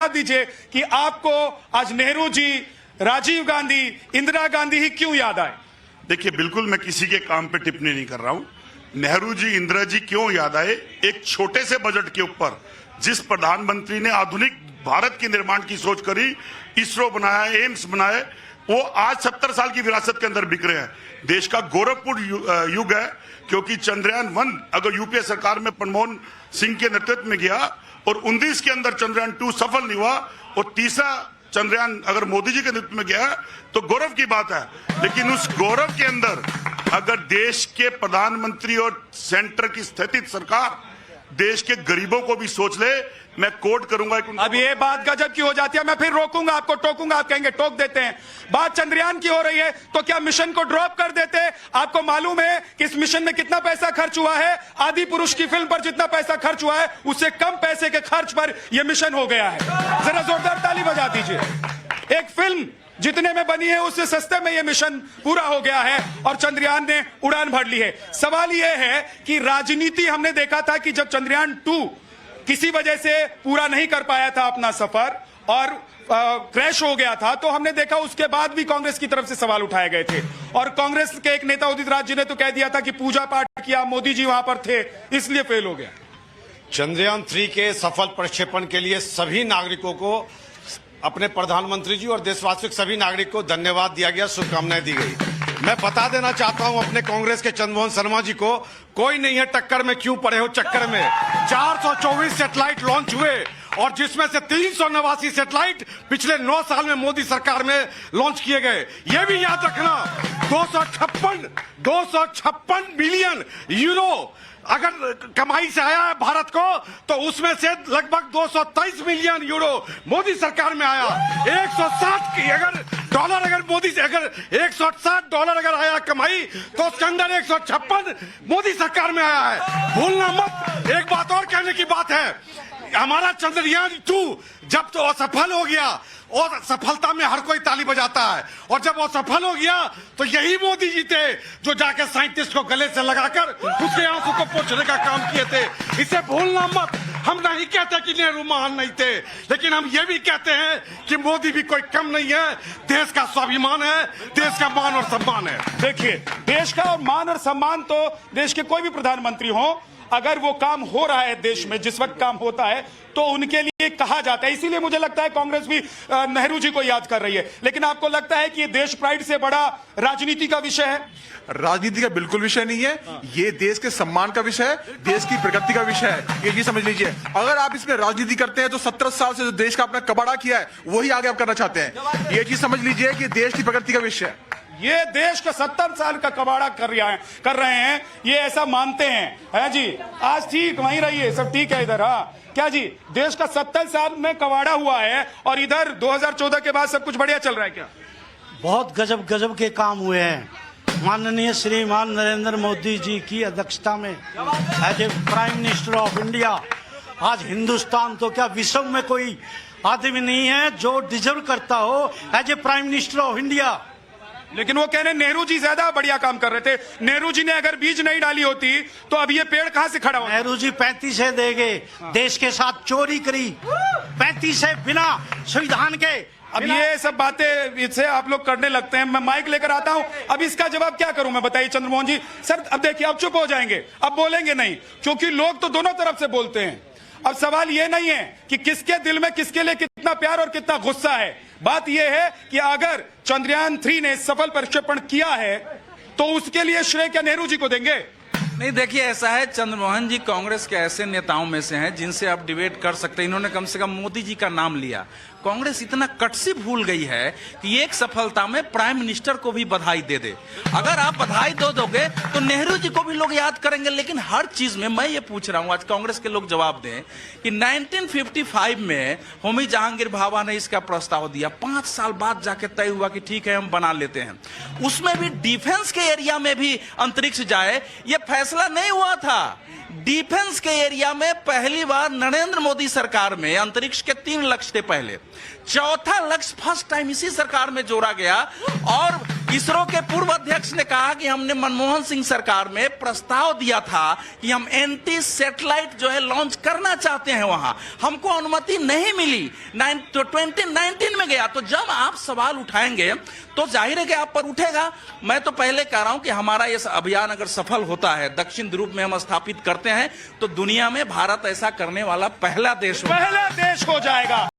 दीजिए कि आपको आज नेहरू जी, राजीव गांधी, इंदिरा गांधी ही क्यों याद आए? देखिए, बिल्कुल मैं किसी के काम पे टिप्पणी नहीं कर रहा हूं। नेहरू जी, इंदिरा जी क्यों याद आए? एक छोटे से बजट के ऊपर जिस प्रधानमंत्री ने आधुनिक भारत के निर्माण की सोच करी, इसरो बनाया, एम्स बनाए, वो आज 70 साल की विरासत के अंदर बिक रहे हैं। देश का गौरवपूर्ण युग है, क्योंकि चंद्रयान 1 अगर यूपीए सरकार में मनमोहन सिंह के नेतृत्व में गया और 19 के अंदर चंद्रयान 2 सफल नहीं हुआ और तीसरा चंद्रयान अगर मोदी जी के नेतृत्व में गया तो गौरव की बात है। लेकिन उस गौरव के अंदर अगर देश के प्रधानमंत्री और सेंटर की स्थित सरकार देश के गरीबों को भी सोच ले, मैं कोट करूंगा। अब ये बात गजब की हो जाती है, मैं फिर रोकूंगा आपको, टोकूंगा, आप कहेंगे टोक देते हैं। बात चंद्रयान की हो रही है तो क्या मिशन को ड्रॉप कर देते? आपको मालूम है कि इस मिशन में कितना पैसा खर्च हुआ है? आदि पुरुष की फिल्म पर जितना पैसा खर्च हुआ है उससे कम पैसे के खर्च पर यह मिशन हो गया है। जरा जोरदार ताली बजा दीजिए। एक फिल्म जितने में बनी है उससे सस्ते में यह मिशन पूरा हो गया है और चंद्रयान ने उड़ान भर ली है। सवाल यह है कि राजनीति हमने देखा था कि जब चंद्रयान 2 किसी वजह से पूरा नहीं कर पाया था अपना सफर और क्रैश हो गया था, तो हमने देखा उसके बाद भी कांग्रेस की तरफ से सवाल उठाए गए थे और कांग्रेस के एक नेता उदित राज जी ने तो कह दिया था कि पूजा पाठ किया, मोदी जी वहां पर थे इसलिए फेल हो गया। चंद्रयान 3 के सफल प्रक्षेपण के लिए सभी नागरिकों को, अपने प्रधानमंत्री जी और देशवासियों के सभी नागरिक को धन्यवाद दिया गया, शुभकामनाएं दी गई। मैं बता देना चाहता हूं अपने कांग्रेस के चंद्रमोहन शर्मा जी को, कोई नहीं है टक्कर में, क्यों पड़े हो चक्कर में। 424 सैटेलाइट लॉन्च हुए और जिसमें से 389 सैटेलाइट पिछले 9 साल में मोदी सरकार में लॉन्च किए गए। यह भी याद रखना, 256 बिलियन यूरो अगर कमाई से आया है भारत को, तो उसमें से लगभग 223 मिलियन यूरो मोदी सरकार में आया। 160 की अगर डॉलर, अगर मोदी से अगर $160 अगर आया कमाई, तो उसके अंदर 156 मोदी सरकार में आया है। भूलना मत। एक बात और कहने की बात है, हमारा चंद्रयान 2 जब तो असफल हो गया, और सफलता में हर कोई ताली बजाता है, और जब वो सफल हो गया तो यही मोदी जी थे जो जाके साइंटिस्ट को गले से लगाकर उसके आंसू को पोंछने का काम किए थे। इसे भूलना मत। हम नहीं कहते कि नेहरू महान नहीं थे, लेकिन हम ये भी कहते हैं कि मोदी भी कोई कम नहीं है। देश का स्वाभिमान है, देश का मान और सम्मान है। देखिए, देश का मान और सम्मान तो देश के कोई भी प्रधानमंत्री हो, अगर वो काम हो रहा है देश में, जिस वक्त काम होता है तो उनके लिए कहा जाता है। इसीलिए मुझे लगता है कांग्रेस भी नेहरू जी को याद कर रही है। लेकिन आपको लगता है कि ये देश प्राइड से बड़ा राजनीति का विषय है? राजनीति का बिल्कुल विषय नहीं है, ये देश के सम्मान का विषय है, देश की प्रगति का विषय है। ये चीज समझ लीजिए। अगर आप इसमें राजनीति करते हैं तो 17 साल से जो देश का अपना कबाड़ा किया है वही आगे आप करना चाहते हैं। ये चीज समझ लीजिए कि देश की प्रगति का विषय है। ये देश का 70 साल का कबाड़ा कर रहे हैं, ये ऐसा मानते हैं, है जी? आज ठीक वहीं रहिए, सब ठीक है इधर। हाँ क्या जी, देश का 70 साल में कबाड़ा हुआ है और इधर 2014 के बाद सब कुछ बढ़िया चल रहा है क्या? बहुत गजब गजब के काम हुए हैं माननीय श्रीमान नरेंद्र मोदी जी की अध्यक्षता में as a prime minister of India. आज हिंदुस्तान तो क्या विश्व में कोई आदमी नहीं है जो डिजर्व करता हो as a prime minister of India. लेकिन वो कह रहे नेहरू जी ज्यादा बढ़िया काम कर रहे थे। नेहरू जी ने अगर बीज नहीं डाली होती तो अब ये पेड़ कहां से खड़ा होता? नेहरू जी 35 है देंगे, देश के साथ चोरी करी 35 है बिना संविधान के। अब ये सब बातें इससे आप लोग करने लगते हैं। मैं माइक लेकर आता हूं, अब इसका जवाब क्या करूं मैं, बताइए चंद्रमोहन जी। सर अब देखिए, अब चुप हो जाएंगे, अब बोलेंगे नहीं, क्योंकि लोग तो दोनों तरफ से बोलते हैं। अब सवाल ये नहीं है कि किसके दिल में किसके लिए कितना प्यार और कितना गुस्सा है। बात यह है कि अगर चंद्रयान 3 ने सफल प्रक्षेपण किया है तो उसके लिए श्रेय क्या नेहरू जी को देंगे? नहीं, देखिए ऐसा है, चंद्रमोहन जी कांग्रेस के ऐसे नेताओं में से हैं जिनसे आप डिबेट कर सकते हैं। इन्होंने कम से कम मोदी जी का नाम लिया। कांग्रेस इतना कटसी भूल गई है कि एक सफलता में प्राइम मिनिस्टर को भी बधाई दे दे। अगर आप बधाई दो दोगे तो नेहरू जी को भी लोग याद करेंगे। लेकिन हर चीज में मैं ये पूछ रहा हूं, आज कांग्रेस के लोग जवाब दें कि 1955 में होमी जहांगीर भाभा ने इसका प्रस्ताव दिया, 5 साल बाद जाके तय हुआ कि ठीक है हम बना लेते हैं। उसमें भी डिफेंस के एरिया में भी अंतरिक्ष जाए, ये फैसला फैसला नहीं हुआ था। डिफेंस के एरिया में पहली बार नरेंद्र मोदी सरकार में अंतरिक्ष के 3 लक्ष्य थे पहले, चौथा लक्ष्य फर्स्ट टाइम इसी सरकार में जोड़ा गया। और इसरो के पूर्व अध्यक्ष ने कहा कि हमने मनमोहन सिंह सरकार में प्रस्ताव दिया था कि हम एंटी सैटेलाइट जो है लॉन्च करना चाहते हैं, वहां हमको अनुमति नहीं मिली। 2019 में गया। तो जब आप सवाल उठाएंगे तो जाहिर है कि आप पर उठेगा। मैं तो पहले कह रहा हूं कि हमारा यह अभियान अगर सफल होता है, दक्षिण ध्रुव में हम स्थापित करते हैं, तो दुनिया में भारत ऐसा करने वाला पहला देश हो जाएगा।